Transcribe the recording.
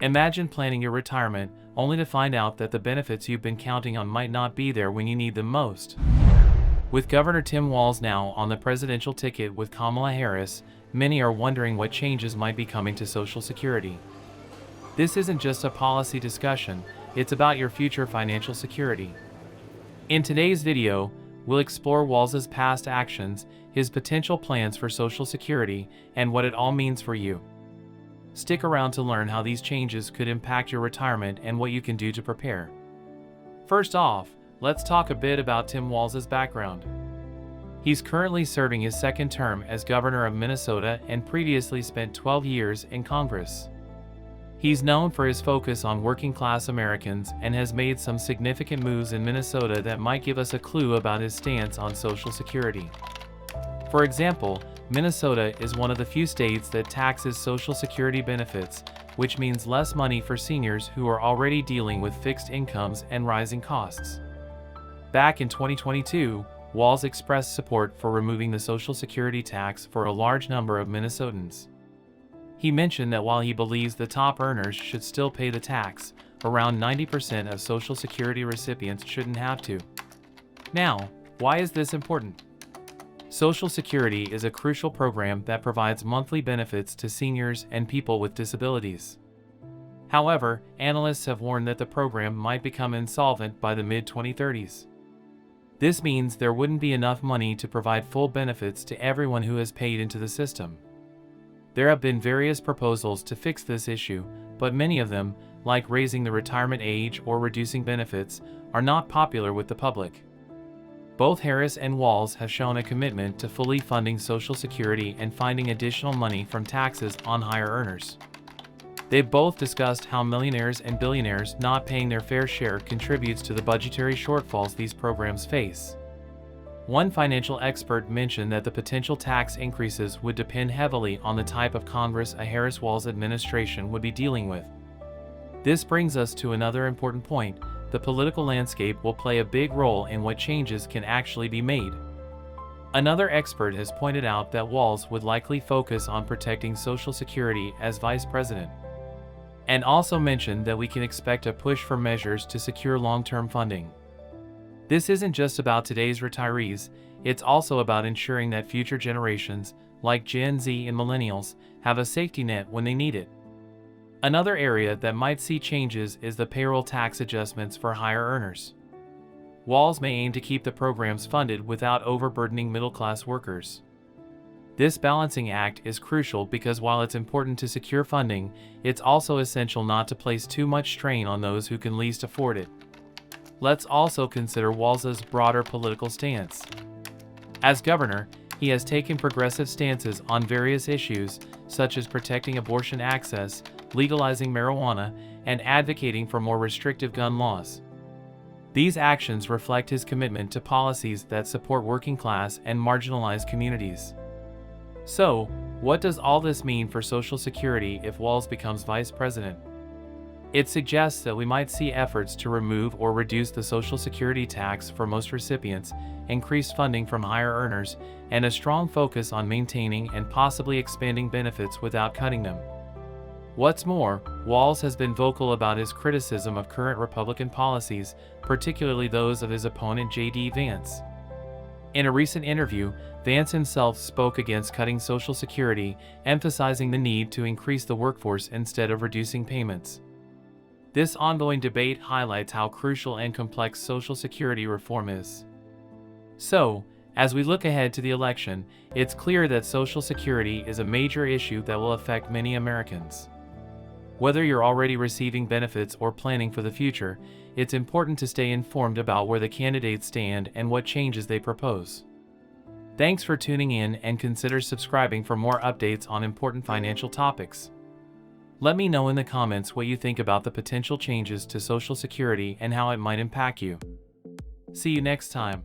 Imagine planning your retirement only to find out that the benefits you've been counting on might not be there when you need them most. With Governor Tim Walz now on the presidential ticket with Kamala Harris, many are wondering what changes might be coming to Social Security. This isn't just a policy discussion, it's about your future financial security. In today's video, we'll explore Walz's past actions, his potential plans for Social Security, and what it all means for you. Stick around to learn how these changes could impact your retirement and what you can do to prepare. First off, let's talk a bit about Tim Walz's background. He's currently serving his second term as governor of Minnesota and previously spent 12 years in Congress. He's known for his focus on working-class Americans and has made some significant moves in Minnesota that might give us a clue about his stance on Social Security. For example, Minnesota is one of the few states that taxes Social Security benefits, which means less money for seniors who are already dealing with fixed incomes and rising costs. Back in 2022, Walz expressed support for removing the Social Security tax for a large number of Minnesotans. He mentioned that while he believes the top earners should still pay the tax, around 90% of Social Security recipients shouldn't have to. Now, why is this important? Social Security is a crucial program that provides monthly benefits to seniors and people with disabilities. However, analysts have warned that the program might become insolvent by the mid-2030s. This means there wouldn't be enough money to provide full benefits to everyone who has paid into the system. There have been various proposals to fix this issue, but many of them, like raising the retirement age or reducing benefits, are not popular with the public. Both Harris and Walz have shown a commitment to fully funding Social Security and finding additional money from taxes on higher earners. They've both discussed how millionaires and billionaires not paying their fair share contributes to the budgetary shortfalls these programs face. One financial expert mentioned that the potential tax increases would depend heavily on the type of Congress a Harris-Walz administration would be dealing with. This brings us to another important point: the political landscape will play a big role in what changes can actually be made. Another expert has pointed out that Walz would likely focus on protecting Social Security as vice president, and also mentioned that we can expect a push for measures to secure long-term funding. This isn't just about today's retirees, it's also about ensuring that future generations, like Gen Z and millennials, have a safety net when they need it. Another area that might see changes is the payroll tax adjustments for higher earners. Walz may aim to keep the programs funded without overburdening middle-class workers. This balancing act is crucial because while it's important to secure funding, it's also essential not to place too much strain on those who can least afford it. Let's also consider Walz's broader political stance. As governor, he has taken progressive stances on various issues, such as protecting abortion access, legalizing marijuana, and advocating for more restrictive gun laws. These actions reflect his commitment to policies that support working-class and marginalized communities. So, what does all this mean for Social Security if Walz becomes vice president? It suggests that we might see efforts to remove or reduce the Social Security tax for most recipients, increased funding from higher earners, and a strong focus on maintaining and possibly expanding benefits without cutting them. What's more, Walz has been vocal about his criticism of current Republican policies, particularly those of his opponent J.D. Vance. In a recent interview, Vance himself spoke against cutting Social Security, emphasizing the need to increase the workforce instead of reducing payments. This ongoing debate highlights how crucial and complex Social Security reform is. So, as we look ahead to the election, it's clear that Social Security is a major issue that will affect many Americans. Whether you're already receiving benefits or planning for the future, it's important to stay informed about where the candidates stand and what changes they propose. Thanks for tuning in, and consider subscribing for more updates on important financial topics. Let me know in the comments what you think about the potential changes to Social Security and how it might impact you. See you next time.